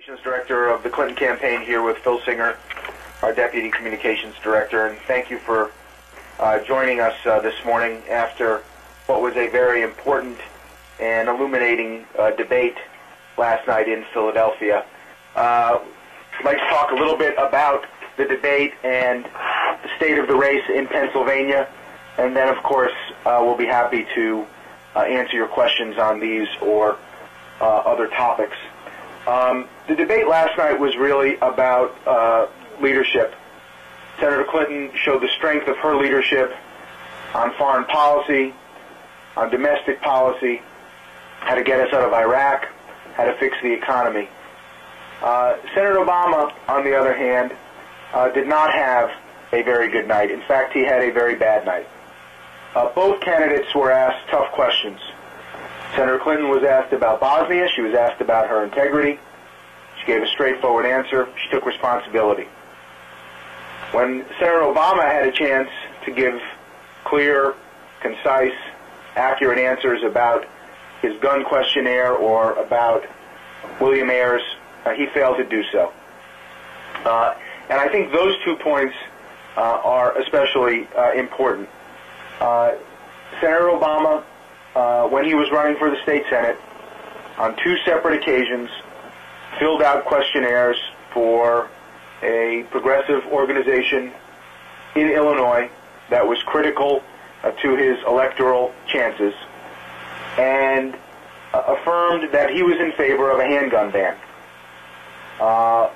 Director of the Clinton campaign here with Phil Singer, our Deputy Communications Director, and thank you for joining us this morning after what was a very important and illuminating debate last night in Philadelphia. I'd like to talk a little bit about the debate and the state of the race in Pennsylvania, and then, of course, we'll be happy to answer your questions on these or other topics. The debate last night was really about leadership. Senator Clinton showed the strength of her leadership on foreign policy, on domestic policy, how to get us out of Iraq, how to fix the economy. Senator Obama, on the other hand, did not have a very good night. In fact, he had a very bad night. Both candidates were asked tough questions. Senator Clinton was asked about Bosnia. She was asked about her integrity. She gave a straightforward answer. She took responsibility. When Senator Obama had a chance to give clear, concise, accurate answers about his gun questionnaire or about William Ayers, he failed to do so. And I think those 2 points are especially important. Senator Obama, when he was running for the state Senate, on 2 separate occasions, filled out questionnaires for a progressive organization in Illinois that was critical to his electoral chances, and affirmed that he was in favor of a handgun ban.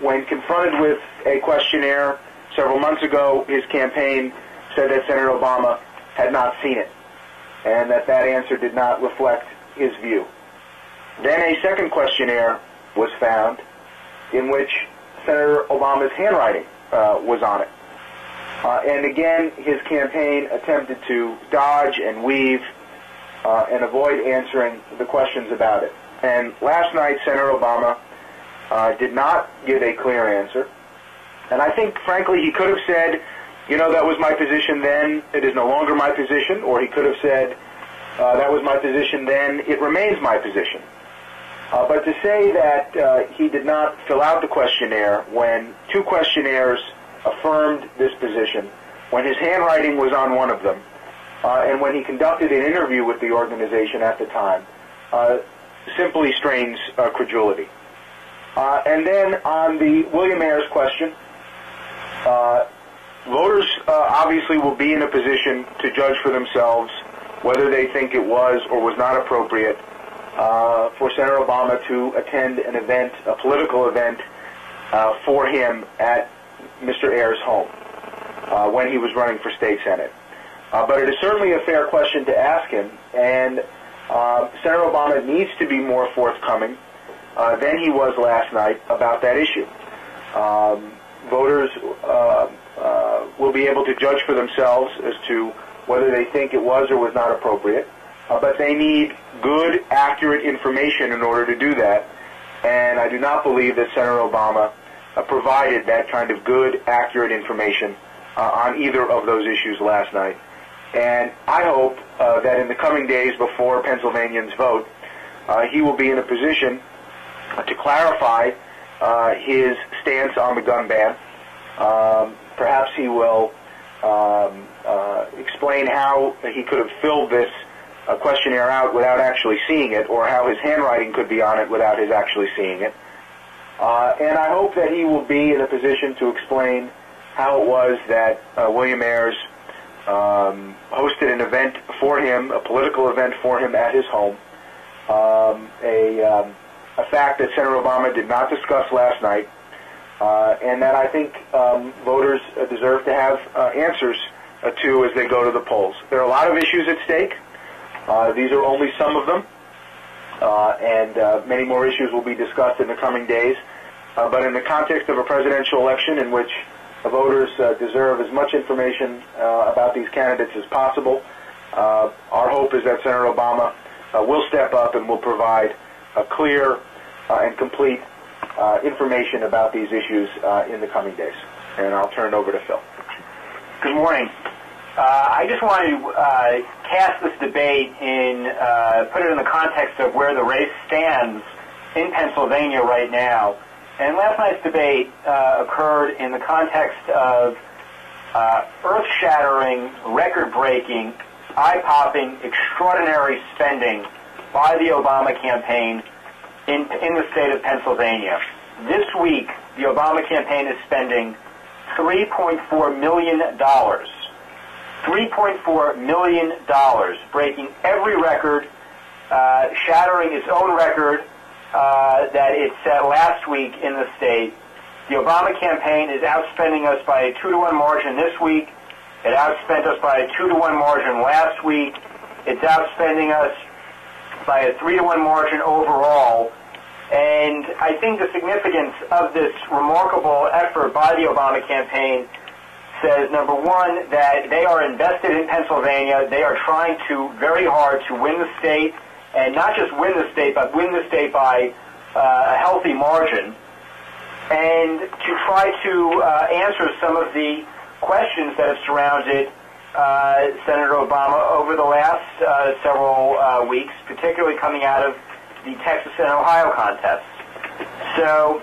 When confronted with a questionnaire several months ago, his campaign said that Senator Obama had not seen it, and that answer did not reflect his view. Then a second questionnaire was found in which Senator Obama's handwriting was on it. And again, his campaign attempted to dodge and weave and avoid answering the questions about it. And last night, Senator Obama did not give a clear answer. And I think, frankly, he could have said, you know, that was my position then, it is no longer my position, or he could have said, that was my position then, it remains my position. But to say that he did not fill out the questionnaire when 2 questionnaires affirmed this position, when his handwriting was on one of them, and when he conducted an interview with the organization at the time, simply strains credulity. And then on the William Ayers question, voters obviously will be in a position to judge for themselves whether they think it was or was not appropriate for Senator Obama to attend an event, a political event, for him at Mr. Ayers' home when he was running for state senate. But it is certainly a fair question to ask him, and Senator Obama needs to be more forthcoming than he was last night about that issue. Voters will be able to judge for themselves as to whether they think it was or was not appropriate, but they need good, accurate information in order to do that, and I do not believe that Senator Obama provided that kind of good, accurate information on either of those issues last night. And I hope that in the coming days before Pennsylvanians vote, he will be in a position to clarify his stance on the gun ban. Perhaps he will explain how he could have filled this questionnaire out without actually seeing it, or how his handwriting could be on it without his actually seeing it. And I hope that he will be in a position to explain how it was that William Ayers hosted an event for him, a political event for him at his home, a fact that Senator Obama did not discuss last night, and that I think voters deserve to have answers to as they go to the polls. There are a lot of issues at stake. These are only some of them, and many more issues will be discussed in the coming days. But in the context of a presidential election in which voters deserve as much information about these candidates as possible, our hope is that Senator Obama will step up and will provide a clear and complete information about these issues in the coming days. And I'll turn it over to Phil. Good morning. I just want to cast this debate in, put it in the context of where the race stands in Pennsylvania right now, And last night's debate occurred in the context of earth-shattering, record-breaking, eye-popping, extraordinary spending by the Obama campaign in the state of Pennsylvania. This week, the Obama campaign is spending $3.4 million. $3.4 million, breaking every record, shattering its own record that it set last week in the state. The Obama campaign is outspending us by a 2-to-1 margin this week. It outspent us by a 2-to-1 margin last week. It's outspending us by a 3-to-1 margin overall. And I think the significance of this remarkable effort by the Obama campaign says, number one, that they are invested in Pennsylvania. They are trying very hard to win the state, and not just win the state, but win the state by a healthy margin, and to try to answer some of the questions that have surrounded Senator Obama over the last several weeks, particularly coming out of the Texas and Ohio contests. So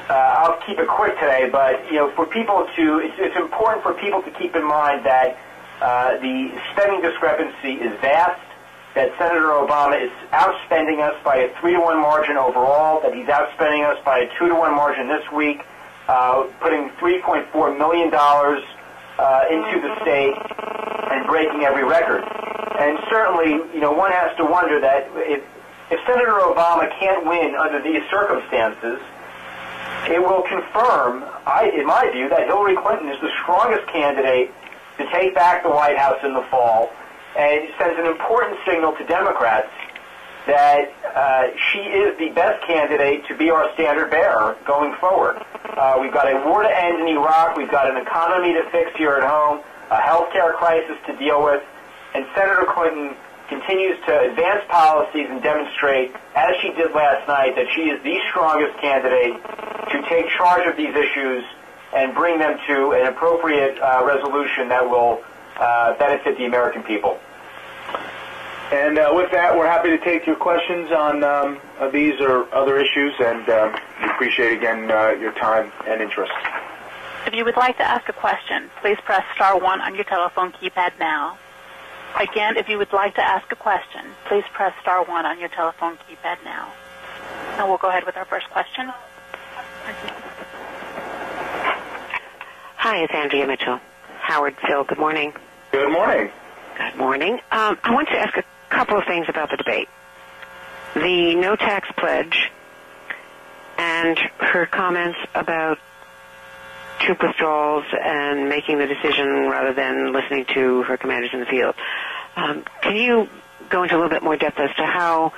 I'll keep it quick today, but for people it's important for people to keep in mind that the spending discrepancy is vast, that Senator Obama is outspending us by a 3-to-1 margin overall, that he's outspending us by a 2-to-1 margin this week, putting $3.4 million into the state and breaking every record. And certainly, one has to wonder that if Senator Obama can't win under these circumstances, it will confirm, in my view, that Hillary Clinton is the strongest candidate to take back the White House in the fall, and it sends an important signal to Democrats that she is the best candidate to be our standard bearer going forward. We've got a war to end in Iraq, we've got an economy to fix here at home, a health care crisis to deal with, and Senator Clinton continues to advance policies and demonstrate, as she did last night, that she is the strongest candidate to take charge of these issues and bring them to an appropriate resolution that will benefit the American people. And with that, we're happy to take your questions on these or other issues, and we appreciate, again, your time and interest. If you would like to ask a question, please press star 1 on your telephone keypad now. Again, if you would like to ask a question, please press star 1 on your telephone keypad now. And we'll go ahead with our first question. Hi, it's Andrea Mitchell. Howard, Phil, good morning. Good morning. Good morning. I want to ask a couple of things about the debate. The no tax pledge and her comments about troop withdrawals and making the decision rather than listening to her commanders in the field. Can you go into a little bit more depth as to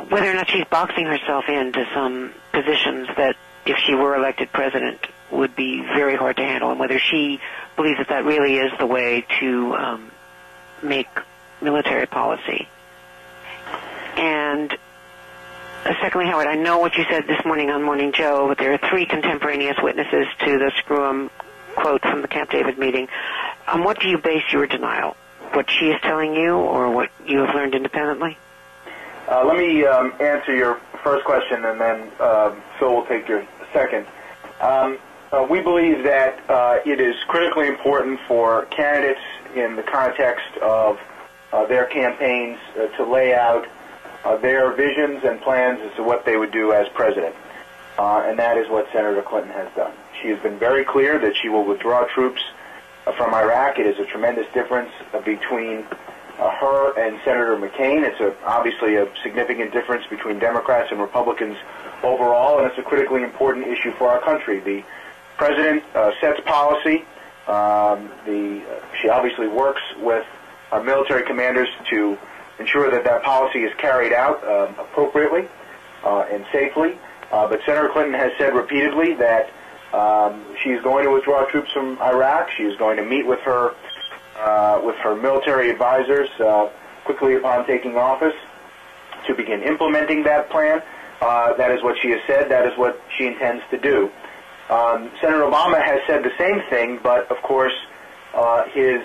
whether or not she's boxing herself into some positions that, if she were elected president, would be very hard to handle, and whether she believes that that really is the way to make military policy? And secondly, Howard, I know what you said this morning on Morning Joe, but there are 3 contemporaneous witnesses to the screw-em quote from the Camp David meeting. On what do you base your denial? What she is telling you, or what you have learned independently? Let me answer your first question, and then Phil will take your second. We believe that it is critically important for candidates in the context of their campaigns to lay out their visions and plans as to what they would do as president. And that is what Senator Clinton has done. She has been very clear that she will withdraw troops from Iraq. It is a tremendous difference between her and Senator McCain. It's obviously a significant difference between Democrats and Republicans overall, and it's a critically important issue for our country. The president sets policy. She obviously works with our military commanders to ensure that that policy is carried out appropriately and safely. But Senator Clinton has said repeatedly that she is going to withdraw troops from Iraq. She is going to meet with her military advisors quickly upon taking office to begin implementing that plan. That is what she has said. That is what she intends to do. Senator Obama has said the same thing, but of course his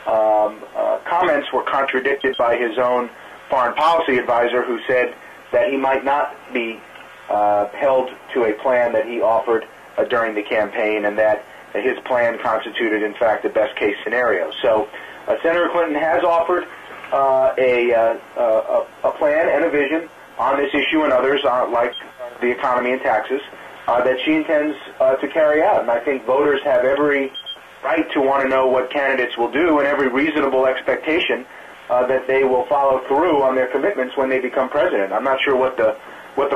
comments were contradicted by his own foreign policy advisor, who said that he might not be held to a plan that he offered during the campaign, and that his plan constituted, in fact, the best-case scenario. So Senator Clinton has offered a plan and a vision on this issue and others, like the economy and taxes, that she intends to carry out. And I think voters have every right to want to know what candidates will do, and every reasonable expectation that they will follow through on their commitments when they become president. I'm not sure what the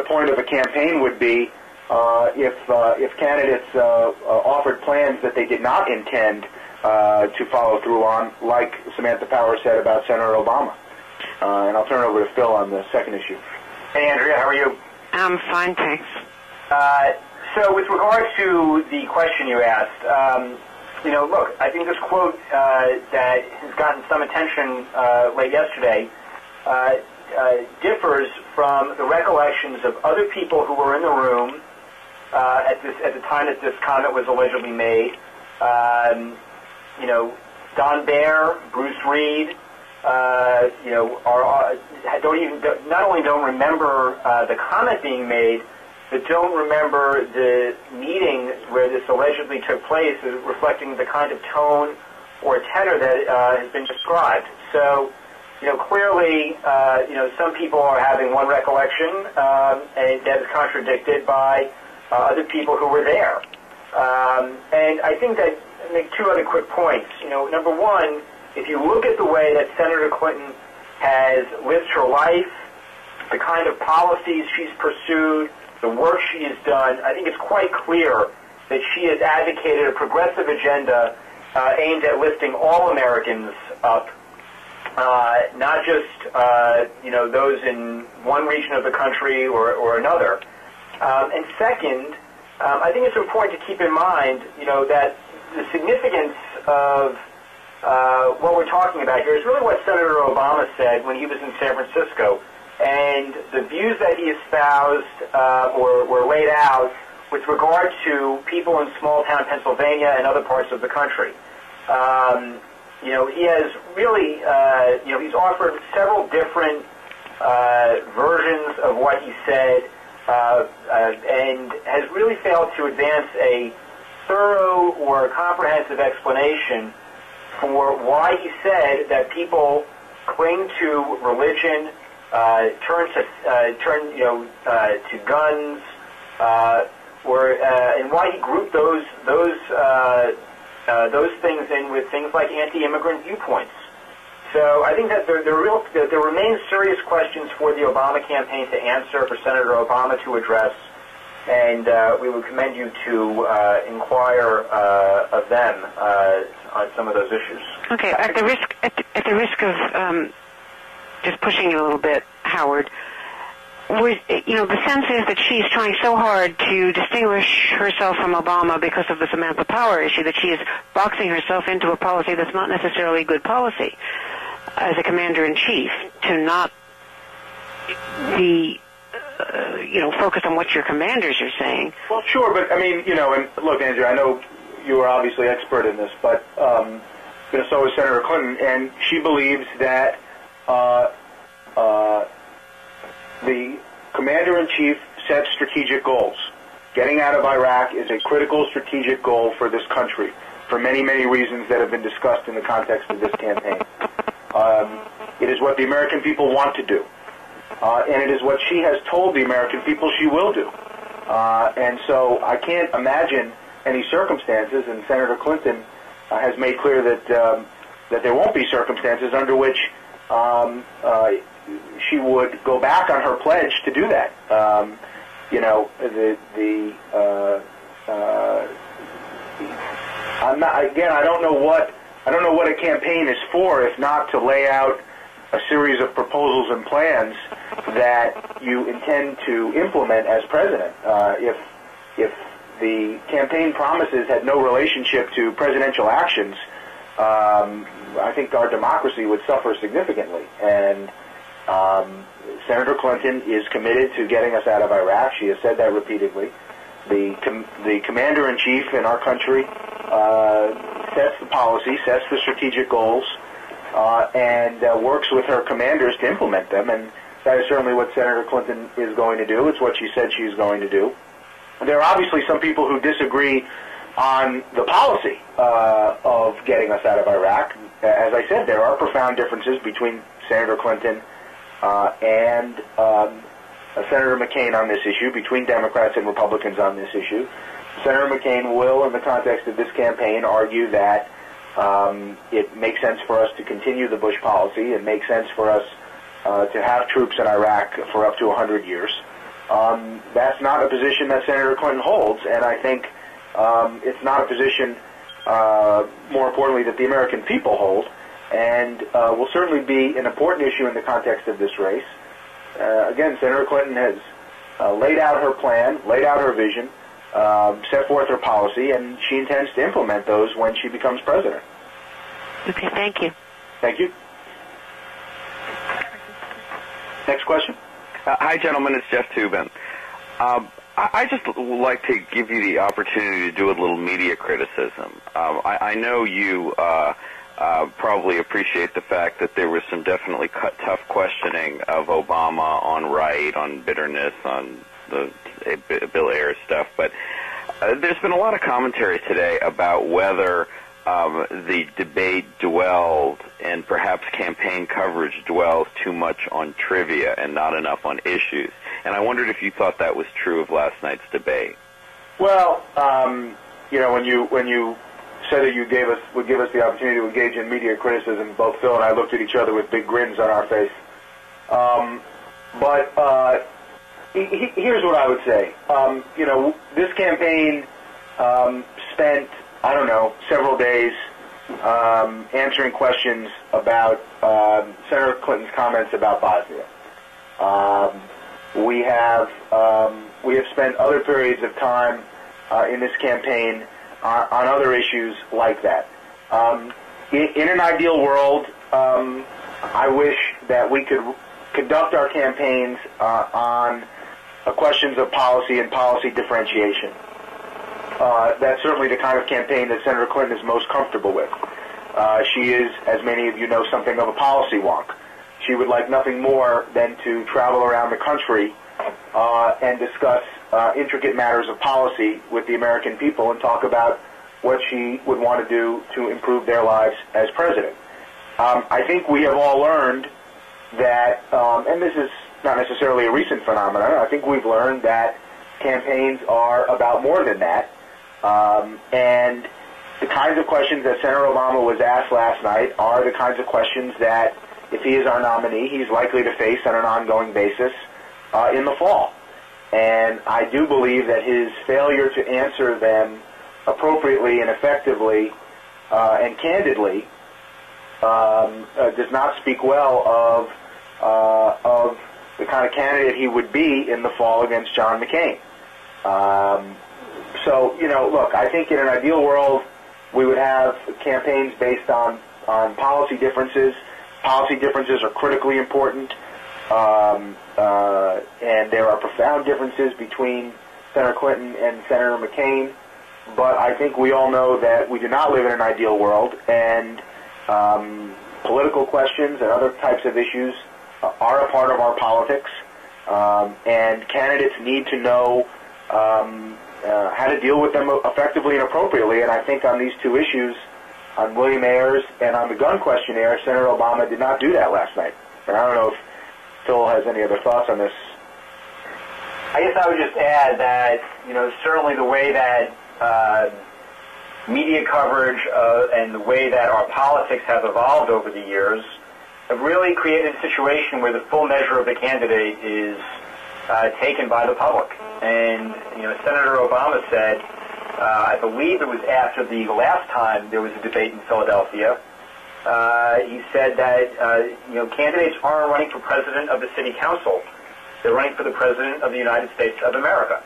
point of a campaign would be if candidates offered plans that they did not intend to follow through on, like Samantha Power said about Senator Obama. And I'll turn it over to Phil on the second issue. Hey, Andrea, how are you? I'm fine, thanks. So with regard to the question you asked, look, I think this quote that has gotten some attention late yesterday differs from the recollections of other people who were in the room at the time that this comment was allegedly made. Don Baer, Bruce Reed, not only don't remember the comment being made, but don't remember the meeting where this allegedly took place, reflecting the kind of tone or tenor that has been described. So, clearly, some people are having one recollection, and that is contradicted by other people who were there. And I think that I make two other quick points. Number one, if you look at the way that Senator Clinton has lived her life, the kind of policies she's pursued, the work she has done, I think it's quite clear that she has advocated a progressive agenda aimed at lifting all Americans up, not just those in one region of the country or another. And second, I think it's important to keep in mind, that the significance of what we're talking about here is really what Senator Obama said when he was in San Francisco. And the views that he espoused were laid out with regard to people in small-town Pennsylvania and other parts of the country. He has really, he's offered several different versions of what he said and has really failed to advance a thorough or comprehensive explanation for why he said that people cling to religion, turn to guns, and why he grouped those things in with things like anti-immigrant viewpoints. So I think that there remain serious questions for the Obama campaign to answer, for Senator Obama to address, and we would commend you to inquire of them on some of those issues. Okay, at the risk of just pushing you a little bit, Howard, the sense is that she's trying so hard to distinguish herself from Obama because of the Samantha Power issue that she is boxing herself into a policy that's not necessarily good policy as a commander-in-chief, to not be, focused on what your commanders are saying. Well, sure, but, and look, Andrew, I know you are obviously expert in this, but, so is Senator Clinton, and she believes that the commander-in-chief sets strategic goals. Getting out of Iraq is a critical strategic goal for this country for many, many reasons that have been discussed in the context of this campaign. It is what the American people want to do, and it is what she has told the American people she will do. And so I can't imagine any circumstances, and Senator Clinton has made clear that there won't be circumstances under which she would go back on her pledge to do that. I don't know what a campaign is for, if not to lay out a series of proposals and plans that you intend to implement as president. If the campaign promises had no relationship to presidential actions, I think our democracy would suffer significantly. And Senator Clinton is committed to getting us out of Iraq. She has said that repeatedly. The commander-in-chief in our country sets the policy, sets the strategic goals, and works with her commanders to implement them. And That is certainly what Senator Clinton is going to do. It's what she said she's going to do. There are obviously some people who disagree on the policy of getting us out of Iraq. As I said, there are profound differences between Senator Clinton and Senator McCain on this issue, between Democrats and Republicans on this issue. Senator McCain will, in the context of this campaign, argue that it makes sense for us to continue the Bush policy. It makes sense for us to have troops in Iraq for up to 100 years. That's not a position that Senator Clinton holds, and I think it's not a position, more importantly, that the American people hold, and will certainly be an important issue in the context of this race. Again, Senator Clinton has laid out her plan, laid out her vision, set forth her policy, and she intends to implement those when she becomes president. Okay, thank you. Thank you. Next question. Hi, gentlemen. It's Jeff Tubin. I just would like to give you the opportunity to do a little media criticism. I know you probably appreciate the fact that there was some definitely tough questioning of Obama on right, on bitterness, on the Bill Ayers stuff, but there's been a lot of commentary today about whether the debate dwelled, and perhaps campaign coverage dwells too much on trivia and not enough on issues. And I wondered if you thought that was true of last night's debate. Well, when you said that you would give us the opportunity to engage in media criticism, both Phil and I looked at each other with big grins on our face. Here's what I would say. This campaign spent, several days answering questions about Senator Clinton's comments about Bosnia. We have spent other periods of time in this campaign on other issues like that. In an ideal world, I wish that we could conduct our campaigns on questions of policy and policy differentiation. That's certainly the kind of campaign that Senator Clinton is most comfortable with. She is, as many of you know, something of a policy wonk. She would like nothing more than to travel around the country and discuss intricate matters of policy with the American people and talk about what she would want to do to improve their lives as president. I think we have all learned that, and this is not necessarily a recent phenomenon, I think we've learned that campaigns are about more than that. And the kinds of questions that Senator Obama was asked last night are the kinds of questions that, if he is our nominee, he's likely to face on an ongoing basis in the fall. And I do believe that his failure to answer them appropriately and effectively and candidly does not speak well of the kind of candidate he would be in the fall against John McCain. Look, I think in an ideal world, we would have campaigns based on policy differences. Policy differences are critically important, and there are profound differences between Senator Clinton and Senator McCain. But I think we all know that we do not live in an ideal world, and political questions and other types of issues are a part of our politics, and candidates need to know how to deal with them effectively and appropriately. And I think on these two issues, on William Ayers and on the gun questionnaire, Senator Obama did not do that last night. And I don't know if Phil has any other thoughts on this. I guess I would just add that, certainly the way that media coverage and the way that our politics have evolved over the years have really created a situation where the full measure of the candidate is taken by the public. And, Senator Obama said, I believe it was after the last time there was a debate in Philadelphia, he said that, candidates aren't running for president of the city council. They're running for the president of the United States of America.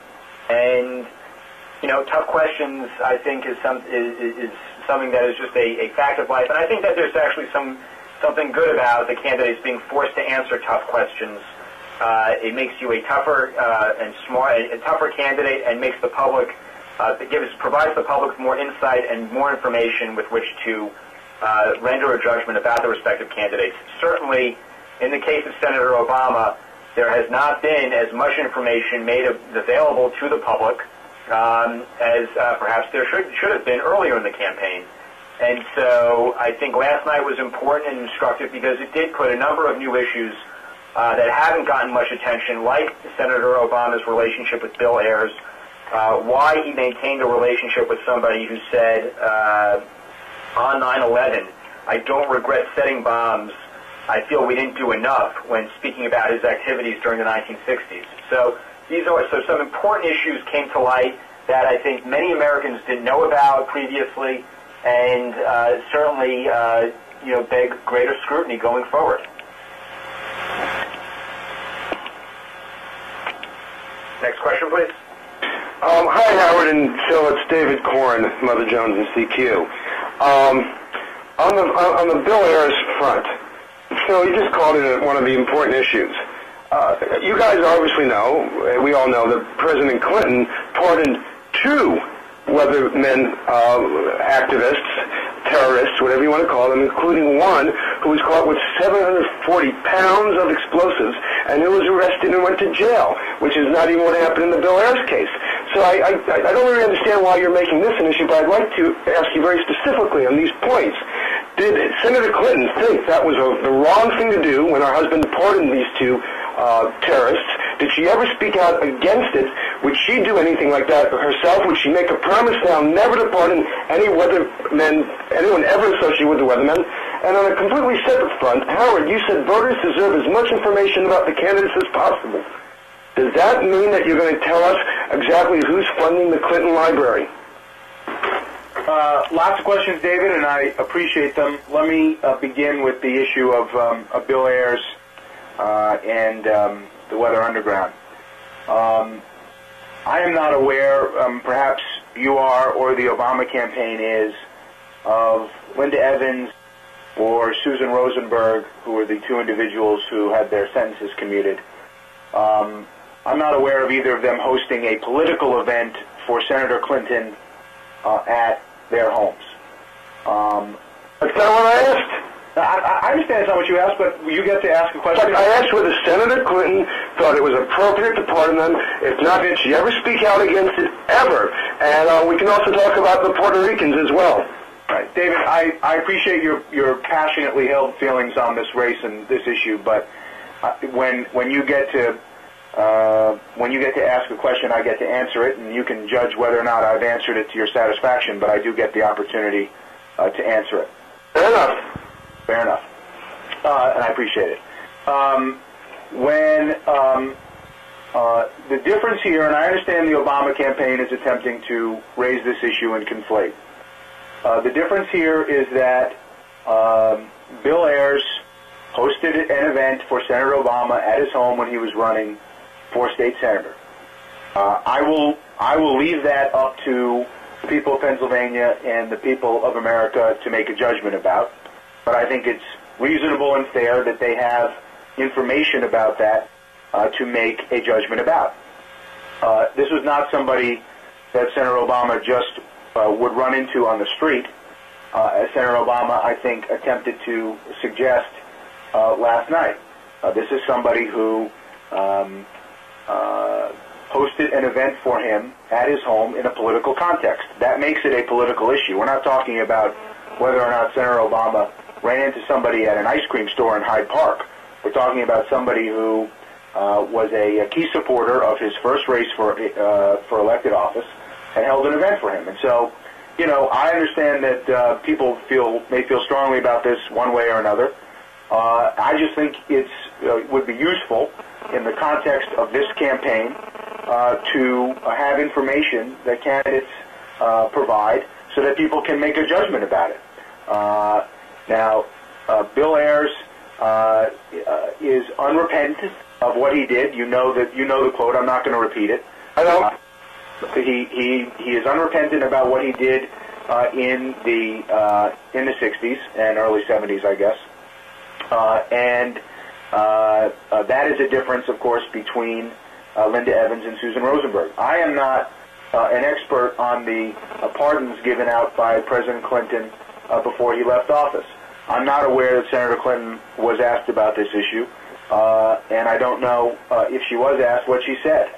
And, tough questions, I think, is something that is just a fact of life. And I think that there's actually something good about the candidates being forced to answer tough questions. It makes you a tougher and a tougher candidate, and makes the public provides the public more insight and more information with which to render a judgment about the respective candidates. Certainly, in the case of Senator Obama, there has not been as much information made available to the public as perhaps there should have been earlier in the campaign. And so I think last night was important and instructive because it did put a number of new issues that haven't gotten much attention, like Senator Obama's relationship with Bill Ayers, why he maintained a relationship with somebody who said on 9/11, "I don't regret setting bombs. I feel we didn't do enough," when speaking about his activities during the 1960s. So some important issues came to light that I think many Americans didn't know about previously, and certainly beg greater scrutiny going forward. Next question, please. Hi, Howard and Phil. It's David Corn, Mother Jones and CQ. On the Bill Ayers front, Phil, you just called it one of the important issues. You guys obviously know, we all know, that President Clinton pardoned 2 weathermen, activists, terrorists, whatever you want to call them, including one who was caught with 740 pounds of explosives and who was arrested and went to jail, which is not even what happened in the Bill Ayers case. So I don't really understand why you're making this an issue, but I'd like to ask you very specifically on these points. Did Senator Clinton think that was the wrong thing to do when her husband pardoned these 2 terrorists? Did she ever speak out against it? Would she do anything like that herself? Would she make a promise now never to pardon anyone ever associated with the weathermen? And on a completely separate front, Howard, you said voters deserve as much information about the candidates as possible. Does that mean that you're going to tell us exactly who's funding the Clinton Library? Lots of questions, David, and I appreciate them. Let me begin with the issue of Bill Ayers and the Weather Underground. I am not aware, perhaps you are or the Obama campaign is, of Linda Evans or Susan Rosenberg, who were the 2 individuals who had their sentences commuted. I'm not aware of either of them hosting a political event for Senator Clinton at their homes. That's not what I asked. I understand it's not what you asked, but you get to ask a question. I asked whether Senator Clinton thought it was appropriate to pardon them. If not, did she ever speak out against it, ever? And we can also talk about the Puerto Ricans as well. Right. David, I appreciate your passionately held feelings on this race and this issue, but when you get to ask a question, I get to answer it, and you can judge whether or not I've answered it to your satisfaction, but I do get the opportunity to answer it. Fair enough. Fair enough. And I appreciate it. The difference here, and I understand the Obama campaign is attempting to raise this issue and conflate. The difference here is that Bill Ayers hosted an event for Senator Obama at his home when he was running for state senator. I will leave that up to the people of Pennsylvania and the people of America to make a judgment about. But I think it's reasonable and fair that they have information about that to make a judgment about. This was not somebody that Senator Obama just would run into on the street, as Senator Obama, I think, attempted to suggest last night. This is somebody who hosted an event for him at his home in a political context. That makes it a political issue. We're not talking about whether or not Senator Obama ran into somebody at an ice cream store in Hyde Park. We're talking about somebody who was a key supporter of his first race for elected office and held an event for him. And so, I understand that people may feel strongly about this one way or another. I just think it would be useful in the context of this campaign to have information that candidates provide so that people can make a judgment about it. Now, Bill Ayers is unrepentant of what he did. You know the quote. I'm not going to repeat it. I know. He is unrepentant about what he did in the 60s and early 70s, I guess. And that is a difference, of course, between Linda Evans and Susan Rosenberg. I am not an expert on the pardons given out by President Clinton before he left office. I'm not aware that Senator Clinton was asked about this issue. and I don't know if she was asked what she said.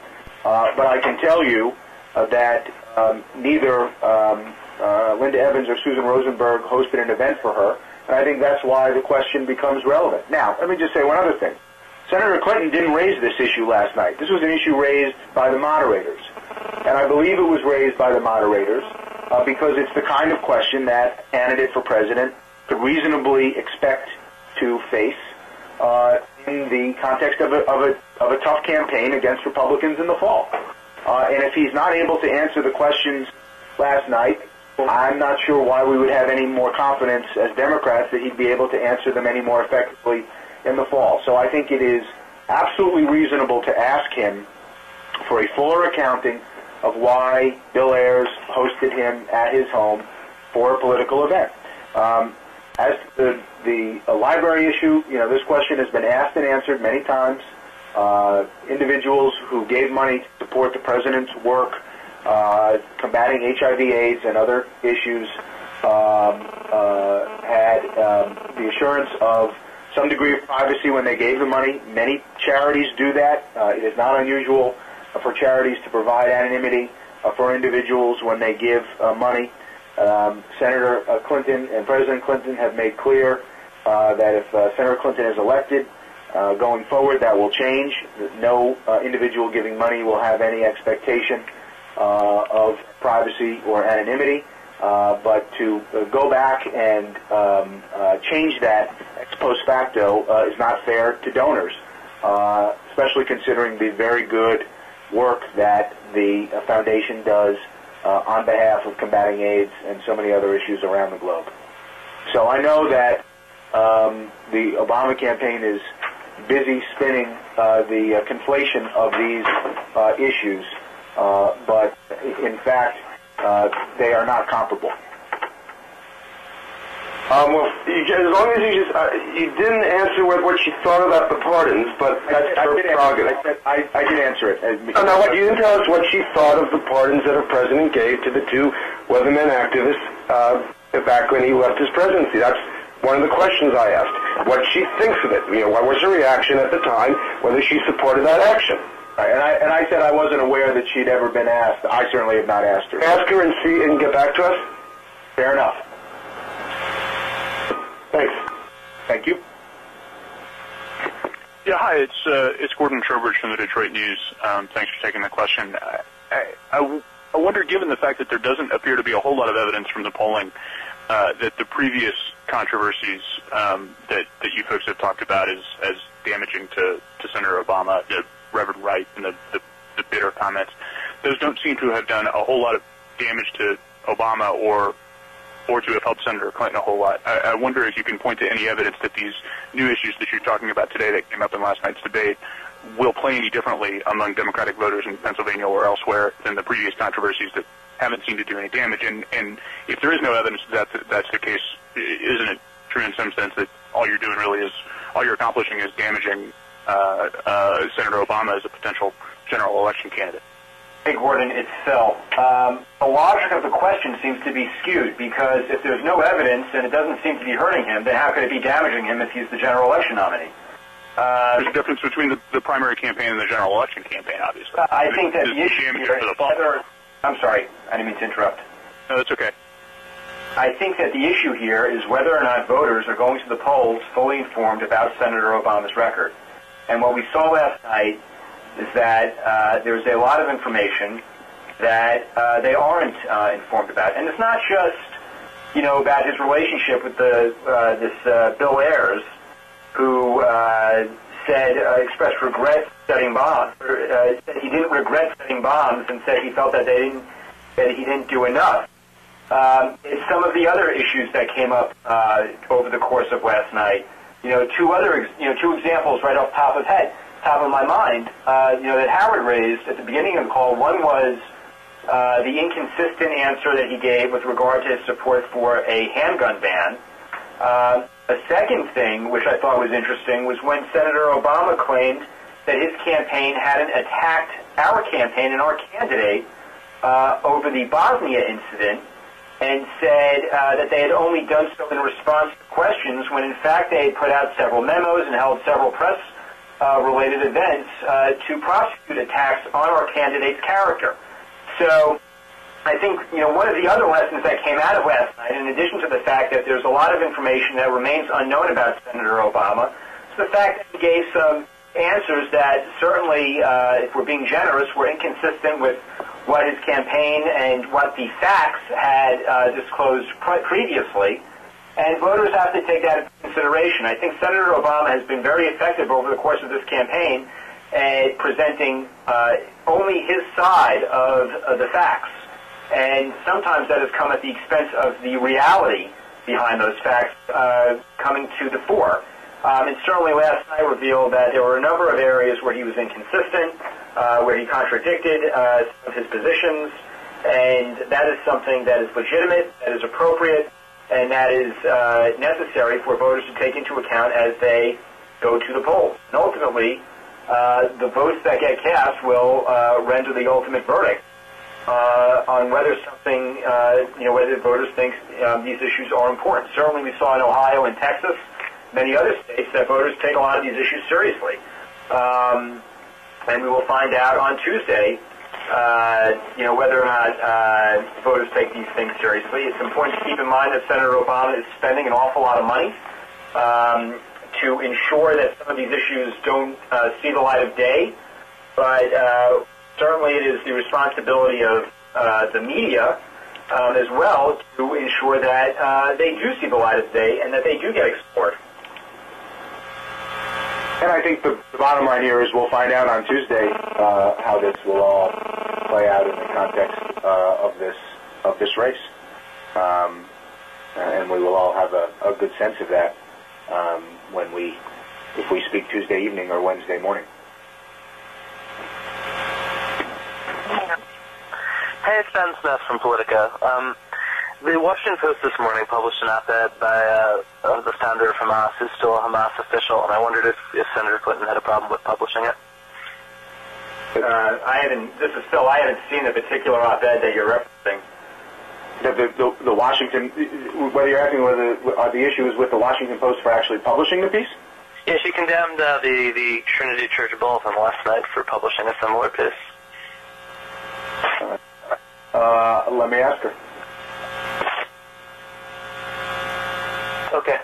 But I can tell you that neither Linda Evans or Susan Rosenberg hosted an event for her, and I think that's why the question becomes relevant. Now, let me just say one other thing. Senator Clinton didn't raise this issue last night. This was an issue raised by the moderators, and I believe it was raised by the moderators because it's the kind of question that a candidate for president could reasonably expect to face in the context of a tough campaign against Republicans in the fall. And if he's not able to answer the questions last night, I'm not sure why we would have any more confidence as Democrats that he'd be able to answer them any more effectively in the fall. So I think it is absolutely reasonable to ask him for a fuller accounting of why Bill Ayers hosted him at his home for a political event. As to the library issue, this question has been asked and answered many times. Individuals who gave money to support the president's work combating HIV/AIDS and other issues had the assurance of some degree of privacy when they gave the money. Many charities do that. It is not unusual for charities to provide anonymity for individuals when they give money. Senator Clinton and President Clinton have made clear that if Senator Clinton is elected, going forward, that will change. No individual giving money will have any expectation of privacy or anonymity. But to go back and change that ex post facto is not fair to donors, especially considering the very good work that the foundation does on behalf of combating AIDS and so many other issues around the globe. So I know that the Obama campaign is busy spinning the conflation of these issues, but in fact, they are not comparable. Well, as long as you didn't answer what she thought about the pardons, but that's her prerogative. I did answer it. No, you didn't tell us what she thought of the pardons that her president gave to the two Weathermen activists back when he left his presidency. That's one of the questions I asked. What she thinks of it. What was her reaction at the time, whether she supported that action. Right, and I said I wasn't aware that she'd ever been asked. I certainly have not asked her. Ask her and see and get back to us? Fair enough. Thanks. Thank you. Yeah, hi, it's Gordon Trowbridge from the Detroit News. Thanks for taking the question. I wonder, given the fact that there doesn't appear to be a whole lot of evidence from the polling that the previous controversies that you folks have talked about as damaging to Senator Obama, Reverend Wright and the bitter comments, those don't seem to have done a whole lot of damage to Obama or to have helped Senator Clinton a whole lot. I wonder if you can point to any evidence that these new issues that you're talking about today that came up in last night's debate will play any differently among Democratic voters in Pennsylvania or elsewhere than the previous controversies that haven't seemed to do any damage. And if there is no evidence that that's the case, isn't it true in some sense that all you're doing really is, all you're accomplishing is damaging Senator Obama as a potential general election candidate? Hey, Gordon, it's Phil. The logic of the question seems to be skewed because if there's no evidence and it doesn't seem to be hurting him, then how could it be damaging him if he's the general election nominee? There's a difference between the primary campaign and the general election campaign, obviously. I think that the issue here is whether... I'm sorry, I didn't mean to interrupt. No, that's okay. I think that the issue here is whether or not voters are going to the polls fully informed about Senator Obama's record. And what we saw last night is that there's a lot of information that they aren't informed about. And it's not just, about his relationship with this Bill Ayers, who expressed regret setting bombs, or said he didn't regret setting bombs and said he felt that he didn't do enough. It's some of the other issues that came up over the course of last night. Two examples right off top of my mind, that Howard raised at the beginning of the call. One was the inconsistent answer that he gave with regard to his support for a handgun ban. A second thing, which I thought was interesting, was when Senator Obama claimed that his campaign hadn't attacked our campaign and our candidate over the Bosnia incident, and said that they had only done so in response to questions when in fact they had put out several memos and held several press related events to prosecute attacks on our candidate's character. So I think, one of the other lessons that came out of last night, in addition to the fact that there's a lot of information that remains unknown about Senator Obama, is the fact that he gave some answers that certainly, if we're being generous, were inconsistent with what his campaign and what the facts had disclosed previously. And voters have to take that into consideration. I think Senator Obama has been very effective over the course of this campaign at presenting only his side of the facts. And sometimes that has come at the expense of the reality behind those facts coming to the fore. And certainly last night revealed that there were a number of areas where he was inconsistent, where he contradicted some of his positions, and that is something that is legitimate, that is appropriate, and that is necessary for voters to take into account as they go to the polls. And ultimately, the votes that get cast will render the ultimate verdict on whether something, whether voters think these issues are important. Certainly we saw in Ohio and Texas, many other states, that voters take a lot of these issues seriously. And we will find out on Tuesday, whether or not voters take these things seriously. It's important to keep in mind that Senator Obama is spending an awful lot of money to ensure that some of these issues don't see the light of day. But certainly it is the responsibility of the media as well to ensure that they do see the light of day and that they do get explored. And I think the bottom line here is we'll find out on Tuesday how this will all play out in the context of this race, and we will all have a good sense of that if we speak Tuesday evening or Wednesday morning. Hey, it's Ben Smith from Politica. The Washington Post this morning published an op-ed by the founder of Hamas, who's still a Hamas official, and I wondered if Senator Clinton had a problem with publishing it. This is Phil. I haven't seen the particular op-ed that you're referencing. The Washington, whether you're asking whether the issue is with the Washington Post for actually publishing the piece? Yeah, she condemned the Trinity Church Bulletin last night for publishing a similar piece. Let me ask her. Okay.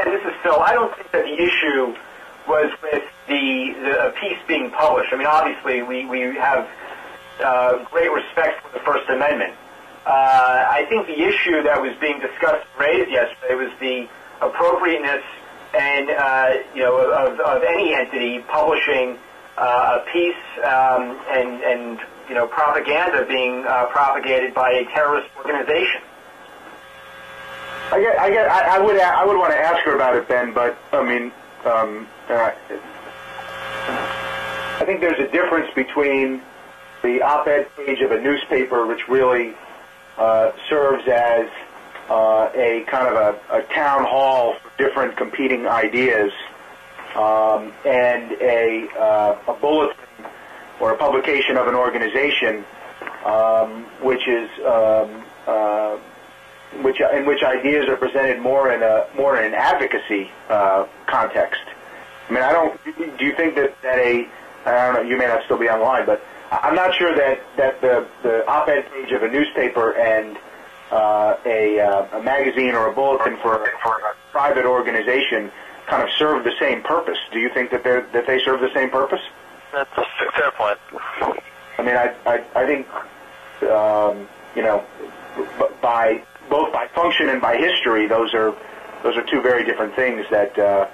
This is Phil. I don't think that the issue was with the piece being published. I mean, obviously, we have great respect for the First Amendment. I think the issue that was being discussed and raised yesterday was the appropriateness and of any entity publishing a piece and propaganda being propagated by a terrorist organization. I would want to ask her about it, Ben, but I mean, I think there's a difference between the op-ed page of a newspaper, which really serves as a kind of a town hall for different competing ideas, and a bulletin or a publication of an organization, in which ideas are presented more in an advocacy context. I mean, do you think that I don't know, you may not still be online, but I'm not sure that the op-ed page of a newspaper and a magazine or a bulletin for a private organization kind of serve the same purpose. Do you think that they serve the same purpose? That's a fair point. I mean, I think by both by function and by history, those are two very different things that go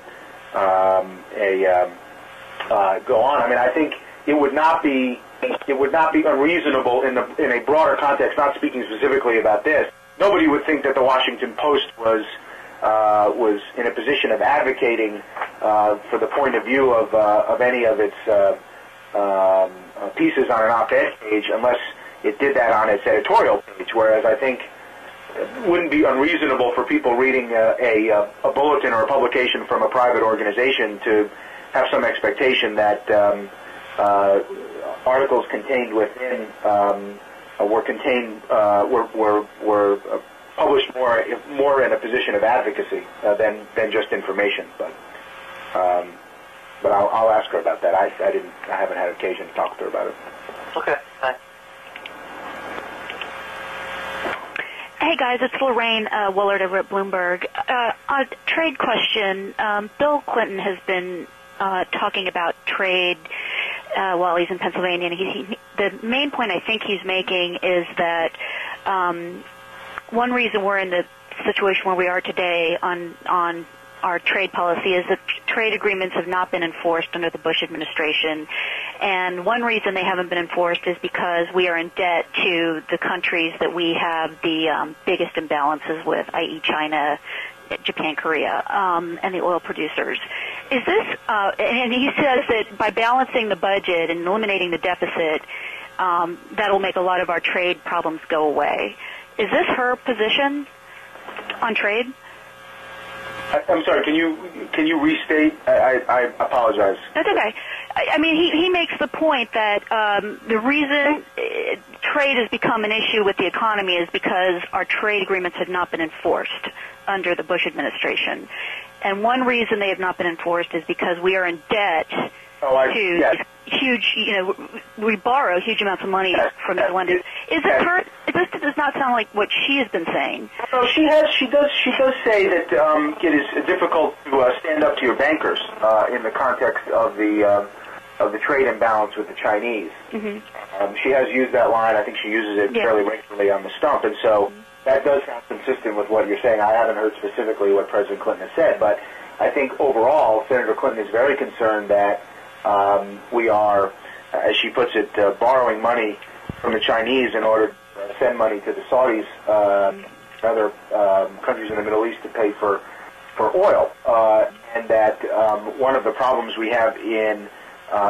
on. I mean, I think it would not be unreasonable in a broader context, not speaking specifically about this. Nobody would think that the Washington Post was in a position of advocating for the point of view of any of its pieces on an op-ed page, unless it did that on its editorial page. Whereas I think it wouldn't be unreasonable for people reading a bulletin or a publication from a private organization to have some expectation that articles contained within were published more in a position of advocacy than just information. But I'll ask her about that. I haven't had occasion to talk to her about it. Okay, thanks. Hey guys, it's Lorraine Willard over at Bloomberg. A trade question. Bill Clinton has been talking about trade while he's in Pennsylvania, and the main point I think he's making is that one reason we're in the situation where we are today on our trade policy is that trade agreements have not been enforced under the Bush administration. And one reason they haven't been enforced is because we are in debt to the countries that we have the biggest imbalances with, i.e. China, Japan, Korea, and the oil producers. Is this, and he says that by balancing the budget and eliminating the deficit, that'll make a lot of our trade problems go away. Is this her position on trade? I'm sorry. Can you restate? I apologize. That's okay. I mean, he makes the point that the reason trade has become an issue with the economy is because our trade agreements have not been enforced under the Bush administration. And one reason they have not been enforced is because we are in debt to huge, we borrow huge amounts of money from the lenders. Is it her? This does not sound like what she has been saying. No, she does say that it is difficult to stand up to your bankers in the context of the trade imbalance with the Chinese. Mm-hmm. She has used that line. I think she uses it fairly regularly on the stump, and so that does sound consistent with what you're saying. I haven't heard specifically what President Clinton has said, but I think overall, Senator Clinton is very concerned that we are, as she puts it, borrowing money from the Chinese in order to send money to the Saudis and other countries in the Middle East to pay for oil, and that one of the problems we have in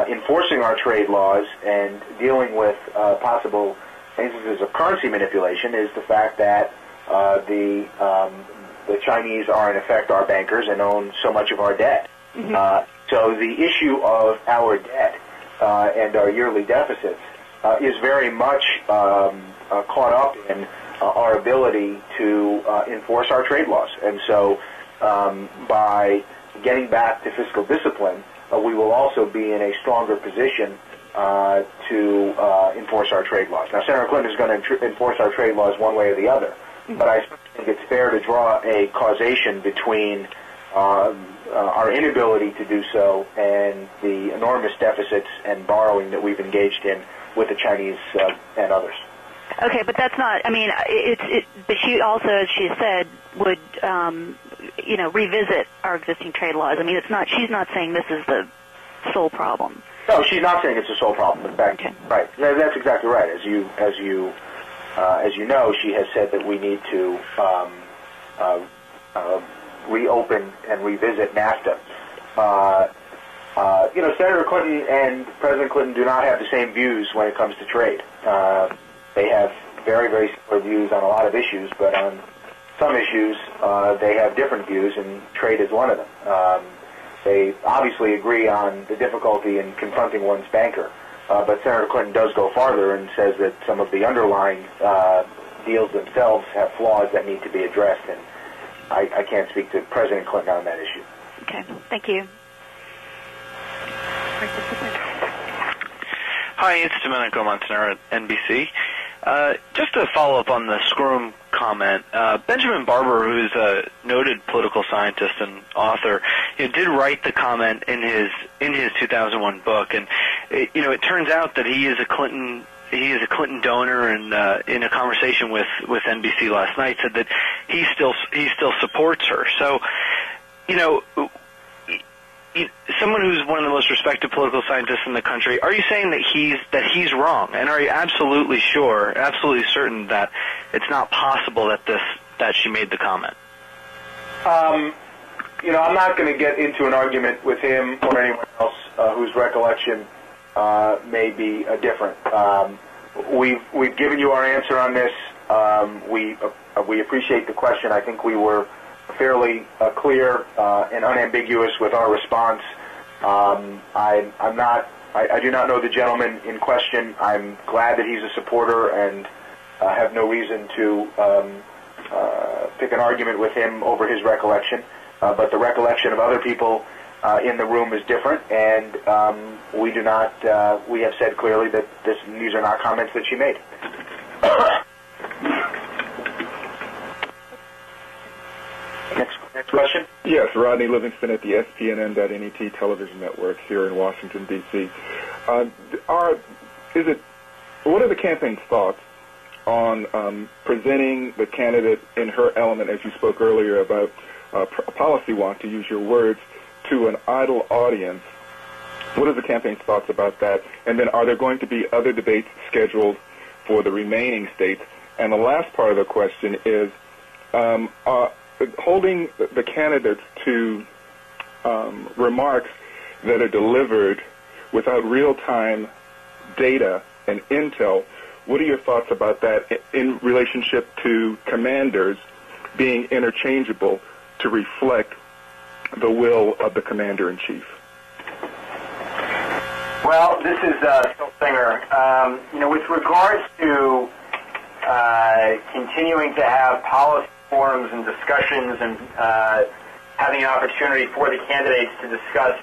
enforcing our trade laws and dealing with possible instances of currency manipulation is the fact that the Chinese are in effect our bankers and own so much of our debt. Mm-hmm. So the issue of our debt and our yearly deficits is very much caught up in our ability to enforce our trade laws. And so by getting back to fiscal discipline, we will also be in a stronger position to enforce our trade laws. Now, Senator Clinton is going to enforce our trade laws one way or the other, but I think it's fair to draw a causation between our inability to do so and the enormous deficits and borrowing that we've engaged in with the Chinese and others. Okay, but that's not. I mean, but she also, as she said, would revisit our existing trade laws. I mean, it's not. She's not saying this is the sole problem. No, she's not saying it's a sole problem. In fact, right. That's exactly right. As you know, she has said that we need to reopen and revisit NAFTA. Senator Clinton and President Clinton do not have the same views when it comes to trade. They have very, very similar views on a lot of issues, but on some issues they have different views, and trade is one of them. They obviously agree on the difficulty in confronting one's banker, but Senator Clinton does go farther and says that some of the underlying deals themselves have flaws that need to be addressed, and I can't speak to President Clinton on that issue. Okay, thank you. Hi, it's Domenico Montanaro at NBC. Just to follow up on the Scrum comment, Benjamin Barber, who's a noted political scientist and author, did write the comment in his 2001 book, and it turns out that he is a Clinton donor, and in a conversation with NBC last night said that he still supports her. So, someone who's one of the most respected political scientists in the country, are you saying that he's wrong? And are you absolutely sure, absolutely certain that it's not possible that she made the comment? I'm not going to get into an argument with him or anyone else whose recollection may be different. We've given you our answer on this. We appreciate the question. I think we were fairly clear and unambiguous with our response. I do not know the gentleman in question. I'm glad that he's a supporter and have no reason to pick an argument with him over his recollection, but the recollection of other people in the room is different, and we do not. We have said clearly that these are not comments that she made. Next question. Yes, Rodney Livingston at the SPNN.NET television network here in Washington, D.C. What are the campaign's thoughts on presenting the candidate in her element, as you spoke earlier about a policy wonk, to use your words, to an idle audience? What are the campaign's thoughts about that? And then are there going to be other debates scheduled for the remaining states? And the last part of the question is holding the candidates to remarks that are delivered without real-time data and intel. What are your thoughts about that in relationship to commanders being interchangeable to reflect the will of the commander-in-chief? Well, this is Phil Singer. With regards to continuing to have policy forums and discussions and having an opportunity for the candidates to discuss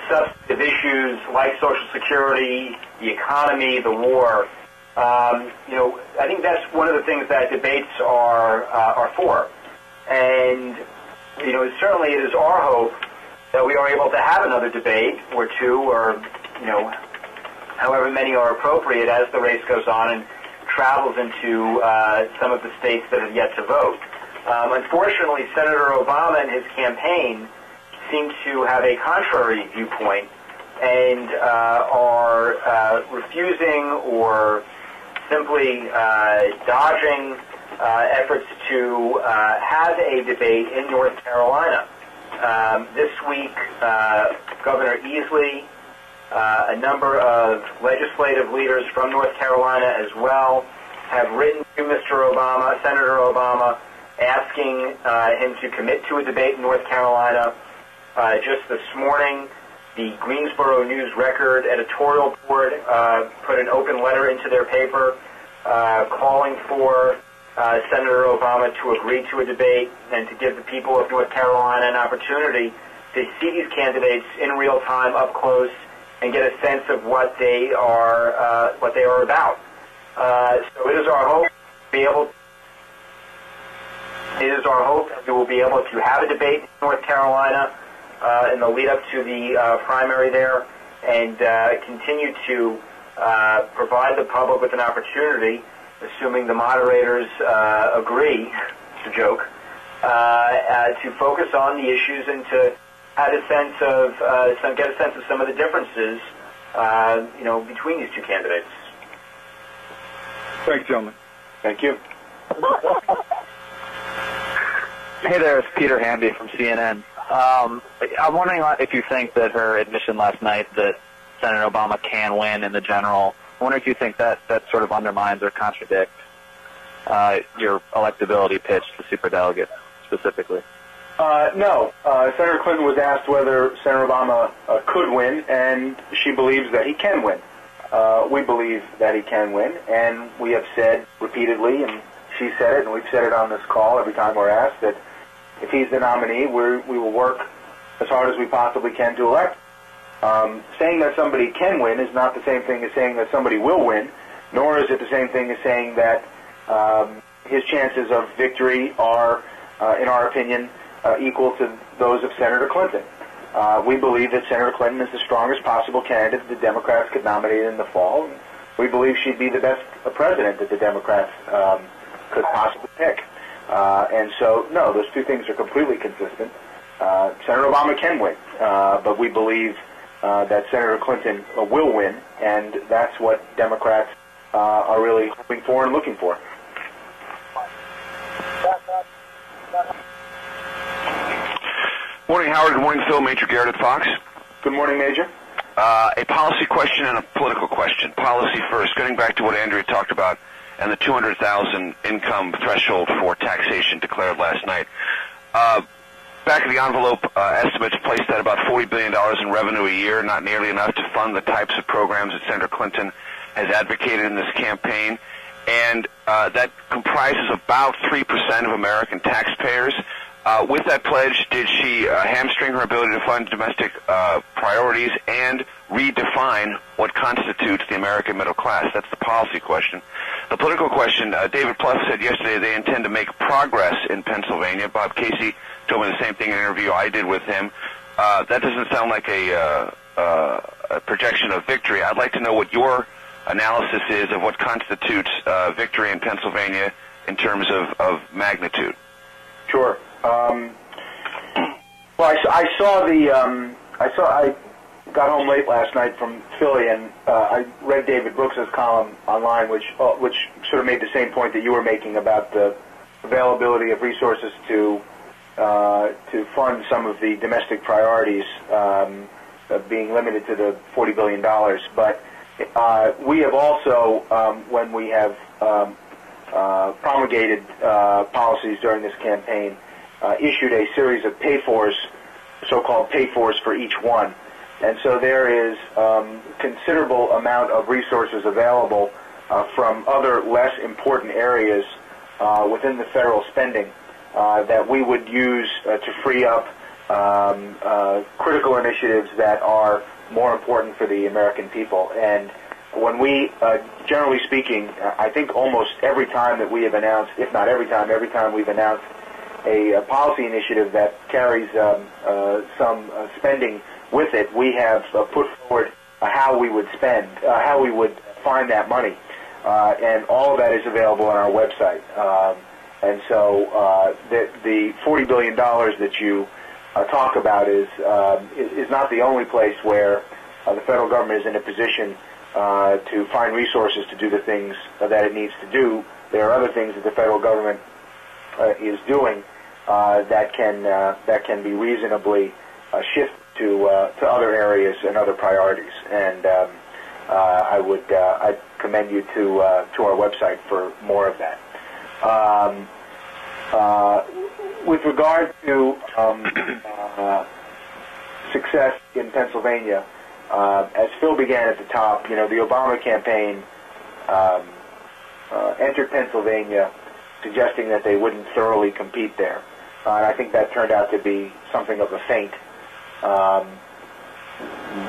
substantive issues like Social Security, the economy, the war, I think that's one of the things that debates are for. And, certainly it is our hope that we are able to have another debate or two or, however many are appropriate as the race goes on and travels into some of the states that have yet to vote. Unfortunately, Senator Obama and his campaign seem to have a contrary viewpoint and are refusing or simply dodging efforts to have a debate in North Carolina. This week, Governor Easley, a number of legislative leaders from North Carolina as well, have written to Mr. Obama, Senator Obama, asking him to commit to a debate in North Carolina. Just this morning, the Greensboro News-Record editorial board put an open letter into their paper calling for Senator Obama to agree to a debate and to give the people of North Carolina an opportunity to see these candidates in real time, up close, and get a sense of what they are about. So it is our hope to be able. It is our hope that we will be able to have a debate in North Carolina in the lead up to the primary there, and continue to provide the public with an opportunity, assuming the moderators agree, it's a joke, to focus on the issues and to have a sense of get a sense of some of the differences, between these two candidates. Thanks, gentlemen. Thank you. Hey there, it's Peter Hamby from CNN. I'm wondering if you think that her admission last night that Senator Obama can win in the general, I wonder if you think that sort of undermines or contradicts your electability pitch to superdelegates specifically. No. Senator Clinton was asked whether Senator Obama could win, and she believes that he can win. We believe that he can win, and we have said repeatedly, and she said it, and we've said it on this call every time we're asked, that if he's the nominee, we will work as hard as we possibly can to elect. Saying that somebody can win is not the same thing as saying that somebody will win, nor is it the same thing as saying that his chances of victory are, in our opinion, equal to those of Senator Clinton. We believe that Senator Clinton is the strongest possible candidate the Democrats could nominate in the fall. We believe she'd be the best president that the Democrats could possibly pick. And so, no, those two things are completely consistent. Senator Obama can win, but we believe that Senator Clinton will win, and that's what Democrats are really hoping for and looking for. Morning, Howard. Good morning, Phil. Major Garrett at Fox. Good morning, Major. A policy question and a political question. Policy first, getting back to what Andrea talked about and the $200,000 income threshold for taxation declared last night. Back of the envelope estimates placed at about $40 billion in revenue a year, not nearly enough to fund the types of programs that Senator Clinton has advocated in this campaign. and that comprises about 3% of American taxpayers. With that pledge, did she hamstring her ability to fund domestic priorities and redefine what constitutes the American middle class? That's the policy question. The political question, David Plouffe said yesterday they intend to make progress in Pennsylvania. Bob Casey told me the same thing in an interview I did with him. That doesn't sound like a projection of victory. I'd like to know what your analysis is of what constitutes victory in Pennsylvania in terms of magnitude. Sure. Well, I got home late last night from Philly, and I read David Brooks's column online, which sort of made the same point that you were making about the availability of resources to fund some of the domestic priorities being limited to the $40 billion. But we have also, when we have promulgated policies during this campaign, issued a series of pay-fors, so-called pay-fors for each one. And so there is considerable amount of resources available from other less important areas within the federal spending that we would use to free up critical initiatives that are more important for the American people. And when we, generally speaking, I think almost every time that we have announced, if not every time we've announced a policy initiative that carries some spending with it, we have put forward how we would spend, how we would find that money. And all of that is available on our website. And so the $40 billion that you talk about is not the only place where the federal government is in a position to find resources to do the things that it needs to do. There are other things that the federal government is doing that can be reasonably shifted to other areas and other priorities. And I'd commend you to our website for more of that. With regard to success in Pennsylvania, as Phil began at the top, the Obama campaign entered Pennsylvania suggesting that they wouldn't thoroughly compete there. And I think that turned out to be something of a feint.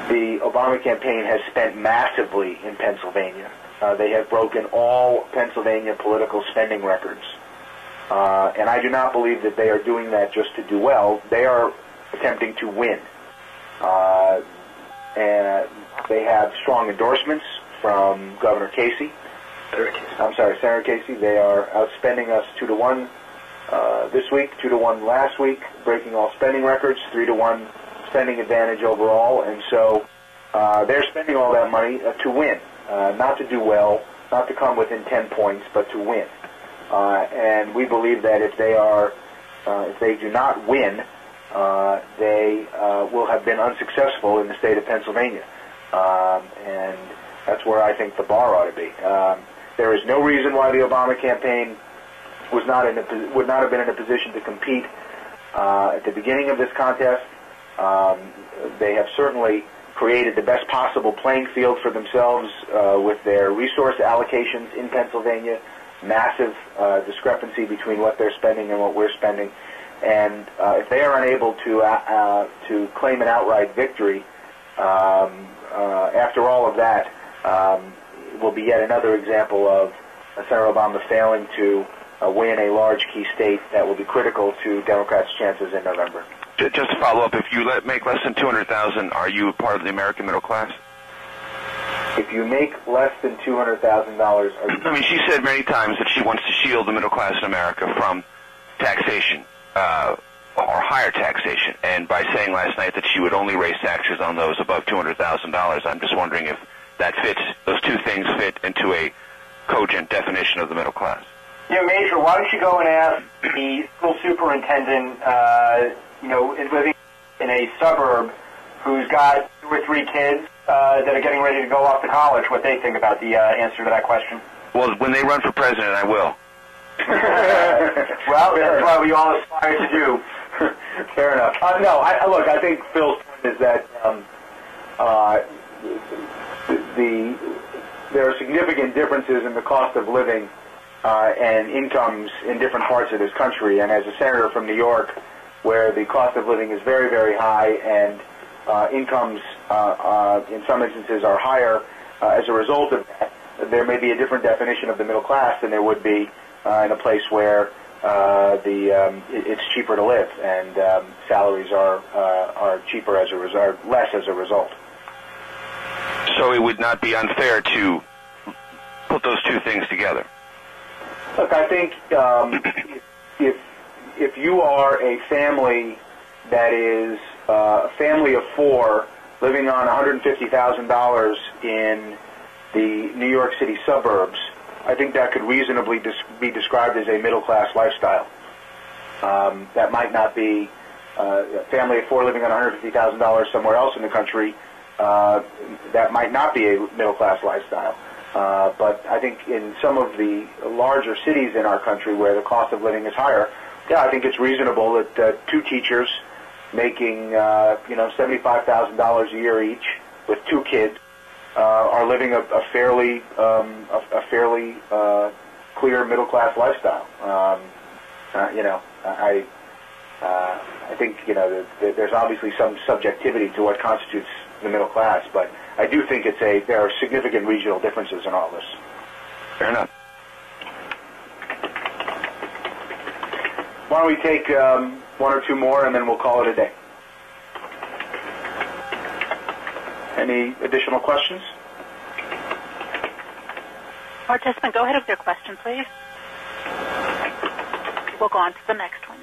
The Obama campaign has spent massively in Pennsylvania. They have broken all Pennsylvania political spending records. And I do not believe that they are doing that just to do well. They are attempting to win. And they have strong endorsements from Governor Casey. Senator Casey. They are outspending us 2-1 this week, 2-1 last week, breaking all spending records, 3-1 spending advantage overall. And so they're spending all that money to win, not to do well, not to come within 10 points, but to win. And we believe that if they do not win, they will have been unsuccessful in the state of Pennsylvania. And that's where I think the bar ought to be. There is no reason why the Obama campaign would not have been in a position to compete at the beginning of this contest. They have certainly created the best possible playing field for themselves with their resource allocations in Pennsylvania. Massive discrepancy between what they're spending and what we're spending. And if they are unable to claim an outright victory, after all of that, will be yet another example of Senator Obama failing to win a large key state that will be critical to Democrats' chances in November. Just to follow up, if you make less than $200,000, are you part of the American middle class? If you make less than $200,000, I mean, she said many times that she wants to shield the middle class in America from taxation or higher taxation. And by saying last night that she would only raise taxes on those above $200,000, I'm just wondering if those two things fit into a cogent definition of the middle class. Major, why don't you go and ask the school superintendent, living in a suburb who's got 2 or 3 kids that are getting ready to go off to college, what they think about the answer to that question. Well, when they run for president, I will. Well, that's what we all aspire to do. Fair enough. Look, I think Phil's point is that there are significant differences in the cost of living and incomes in different parts of this country. And as a senator from New York, where the cost of living is very, very high and incomes in some instances are higher as a result of that, there may be a different definition of the middle class than there would be in a place where it's cheaper to live and salaries are cheaper as a result, less as a result. So it would not be unfair to put those two things together. Look, I think if you are a family that is a family of four living on $150,000 in the New York City suburbs, I think that could reasonably be described as a middle-class lifestyle. That might not be a family of four living on $150,000 somewhere else in the country. That might not be a middle-class lifestyle. But I think in some of the larger cities in our country where the cost of living is higher, yeah, I think it's reasonable that two teachers making $75,000 a year each with two kids are living a fairly clear middle class lifestyle. I think there's obviously some subjectivity to what constitutes the middle class, but I do think there are significant regional differences in all this. Fair enough. Why don't we take one or two more, and then we'll call it a day. Any additional questions? Participant, go ahead with your question, please. We'll go on to the next one.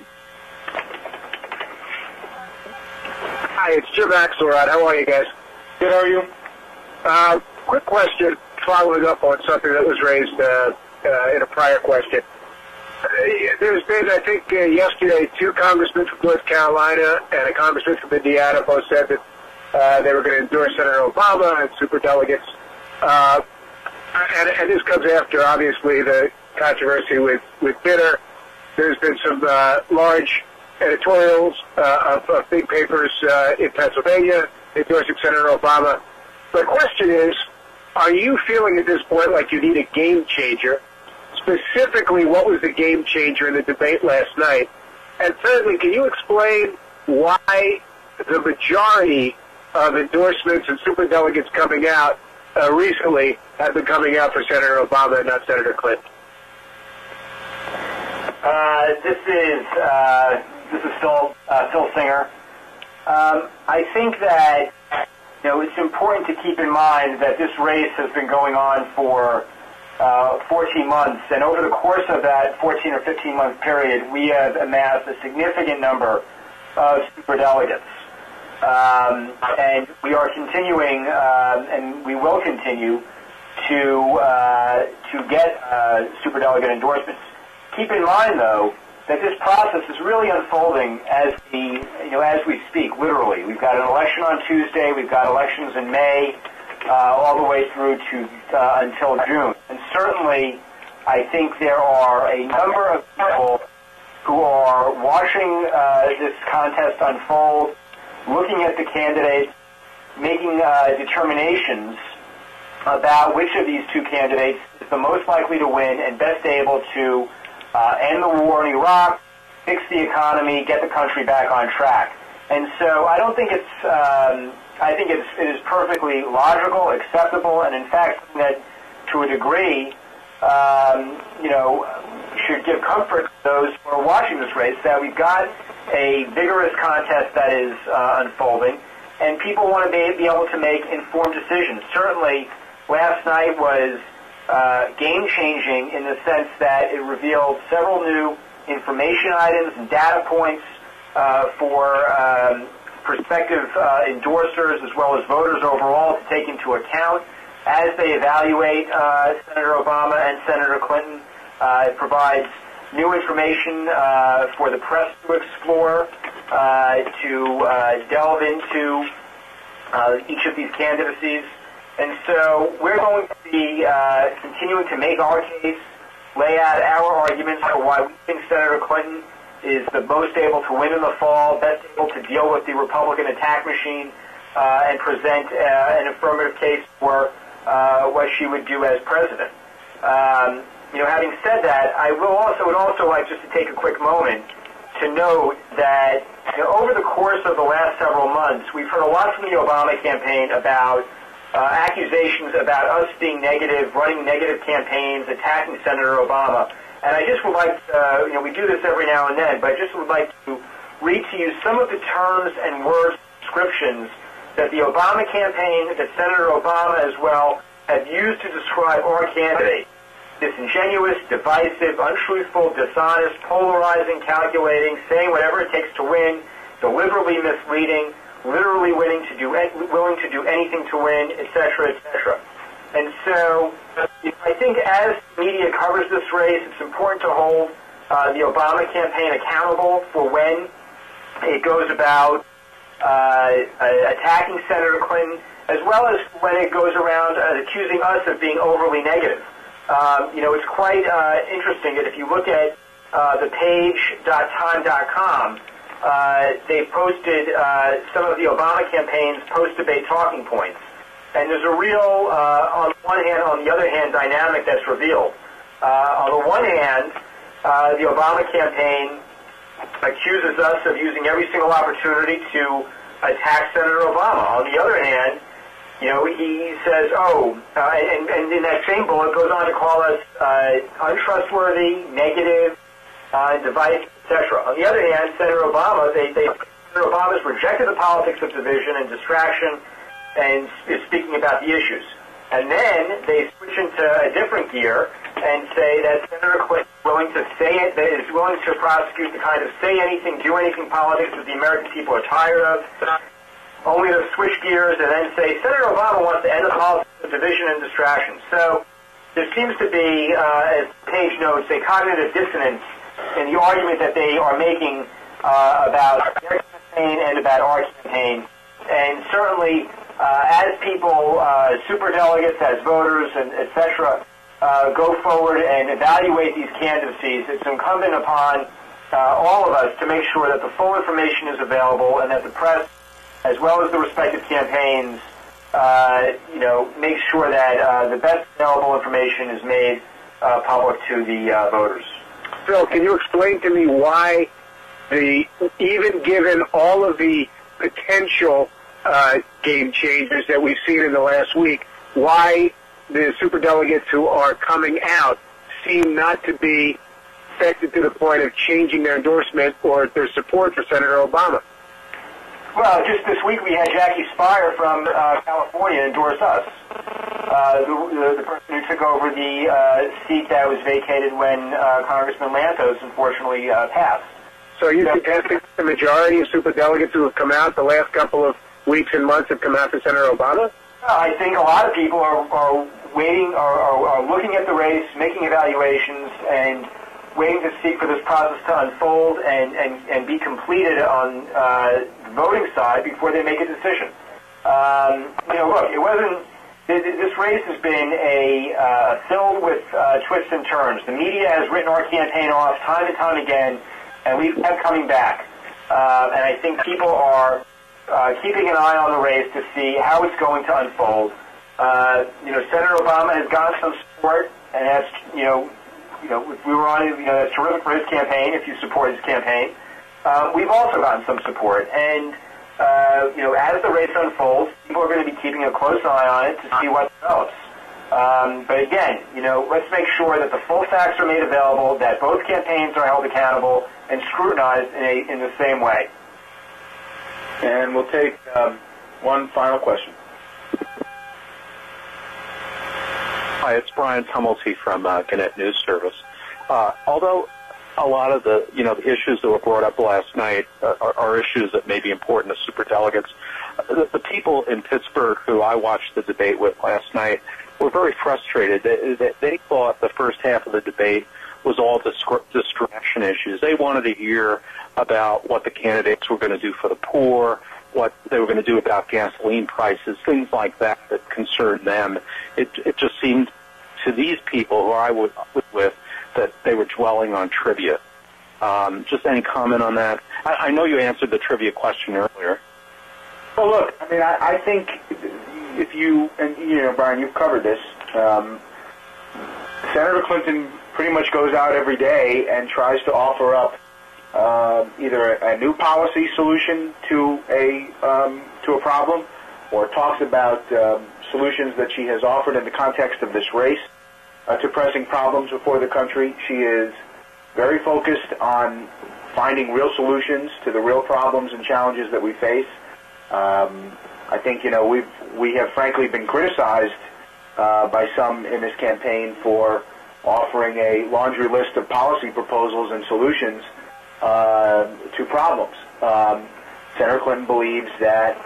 Hi, it's Jim Axelrod. How are you guys? Good, how are you? Quick question, following up on something that was raised in a prior question. There's been, I think, yesterday, two congressmen from North Carolina and a congressman from Indiana both said that they were going to endorse Senator Obama and superdelegates. And this comes after, obviously, the controversy with Bitter. There's been some large editorials of big papers in Pennsylvania endorsing Senator Obama. My question is, are you feeling at this point like you need a game changer? Specifically, what was the game changer in the debate last night? And thirdly, can you explain why the majority of endorsements and superdelegates coming out recently have been coming out for Senator Obama and not Senator Clinton? This is Phil Singer. I think that it's important to keep in mind that this race has been going on for 14 months, and over the course of that 14 or 15-month period, we have amassed a significant number of superdelegates. And we are continuing, and we will continue to get superdelegate endorsements. Keep in mind, though, that this process is really unfolding as we speak. Literally, we've got an election on Tuesday. We've got elections in May, all the way through to until June. And certainly, I think there are a number of people who are watching this contest unfold, looking at the candidates, making determinations about which of these two candidates is the most likely to win and best able to end the war in Iraq, fix the economy, get the country back on track. And so I don't think I think it is perfectly logical, acceptable, and in fact that to a degree, should give comfort to those who are watching this race that we've got a vigorous contest that is unfolding, and people want to be able to make informed decisions. Certainly, last night was game-changing in the sense that it revealed several new information items and data points for prospective endorsers as well as voters overall to take into account as they evaluate Senator Obama and Senator Clinton. It provides new information for the press to explore, to delve into each of these candidacies. And so we're going to be continuing to make our case, lay out our arguments for why we think Senator Clinton is the most able to win in the fall, best able to deal with the Republican attack machine, and present an affirmative case for what she would do as president. Having said that, I would also like just to take a quick moment to note that over the course of the last several months, we've heard a lot from the Obama campaign about accusations about us being negative, running negative campaigns, attacking Senator Obama. And I just would like to, we do this every now and then, but I just would like to read to you some of the terms and words, descriptions that the Obama campaign, that Senator Obama as well, have used to describe our candidate. Disingenuous, divisive, untruthful, dishonest, polarizing, calculating, saying whatever it takes to win, deliberately misleading, literally willing to do anything to win, etc., etc. And so I think as media covers this race, it's important to hold the Obama campaign accountable for when it goes about attacking Senator Clinton, as well as when it goes around accusing us of being overly negative. It's quite interesting that if you look at the page.time.com, they posted some of the Obama campaign's post-debate talking points. And there's a real, on one hand, on the other hand, dynamic that's revealed. On the one hand, the Obama campaign accuses us of using every single opportunity to attack Senator Obama. On the other hand, he says, and in that same bullet goes on to call us untrustworthy, negative, divisive, etc. On the other hand, Senator Obama's rejected the politics of division and distraction and is speaking about the issues. And then they switch into a different gear and say that Senator Clinton is willing to say it, that is willing to prosecute the kind of say anything, do anything politics that the American people are tired of, only to switch gears and then say Senator Obama wants to end the politics of division and distraction. So there seems to be, as Page notes, a cognitive dissonance in the argument that they are making about their campaign and about our campaign. And certainly, as people, superdelegates, as voters, and et cetera, go forward and evaluate these candidacies, it's incumbent upon all of us to make sure that the full information is available and that the press, as well as the respective campaigns, make sure that the best available information is made public to the voters. Phil, can you explain to me why even given all of the potential game changers that we've seen in the last week, why the superdelegates who are coming out seem not to be affected to the point of changing their endorsement or their support for Senator Obama? Well, just this week we had Jackie Spire from California endorse us, the person who took over the seat that was vacated when Congressman Lantos unfortunately passed. So are you suggesting the majority of superdelegates who have come out the last couple of weeks and months have come out for Senator Obama? I think a lot of people are waiting, are looking at the race, making evaluations, and waiting to see for this process to unfold and be completed on the voting side before they make a decision. Look, it wasn't. This race has been filled with twists and turns. The media has written our campaign off time and time again, and we've kept coming back. And I think people are keeping an eye on the race to see how it's going to unfold. Senator Obama has gotten some support, and that's if we were on it, that's terrific for his campaign. If you support his campaign, we've also gotten some support, and as the race unfolds, people are going to be keeping a close eye on it to see what develops. But again, let's make sure that the full facts are made available, that both campaigns are held accountable and scrutinized in the same way. And we'll take one final question. Hi, it's Brian Tumulty from Gannett News Service. Although a lot of the the issues that were brought up last night are issues that may be important to superdelegates, the people in Pittsburgh who I watched the debate with last night were very frustrated. They thought the first half of the debate was all distraction issues. They wanted to hear about what the candidates were going to do for the poor, what they were going to do about gasoline prices, things like that concerned them. It just seemed to these people who I was with that they were dwelling on trivia. Just any comment on that? I know you answered the trivia question earlier. Well, look, I mean, I think if you, and Brian, you've covered this. Senator Clinton pretty much goes out every day and tries to offer up either a new policy solution to a problem, or talks about solutions that she has offered in the context of this race to pressing problems before the country. She is very focused on finding real solutions to the real problems and challenges that we face. I think we have frankly been criticized by some in this campaign for offering a laundry list of policy proposals and solutions to problems. Senator Clinton believes that,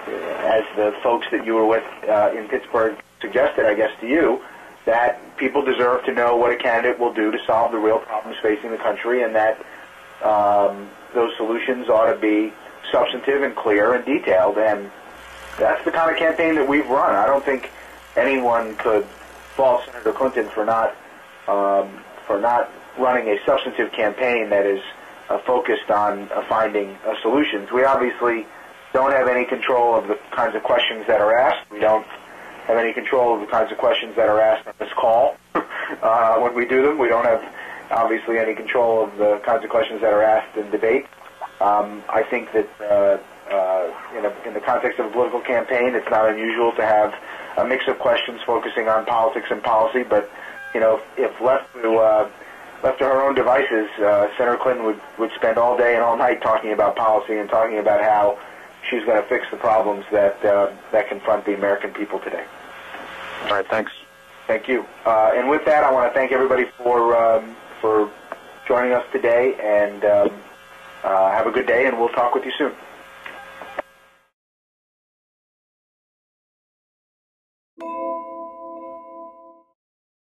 as the folks that you were with in Pittsburgh suggested, I guess to you, that people deserve to know what a candidate will do to solve the real problems facing the country, and that those solutions ought to be substantive and clear and detailed. And that's the kind of campaign that we've run. I don't think anyone could fault Senator Clinton for not running a substantive campaign that is focused on finding solutions. We obviously don't have any control of the kinds of questions that are asked. We don't have any control of the kinds of questions that are asked on this call. When we do them, we don't have obviously any control of the kinds of questions that are asked in debate. I think that in the context of a political campaign, it's not unusual to have a mix of questions focusing on politics and policy. But if left to her own devices, Senator Clinton would spend all day and all night talking about policy and talking about how she's going to fix the problems that confront the American people today. All right, thanks. Thank you. And with that, I want to thank everybody for joining us today, and have a good day, and we'll talk with you soon.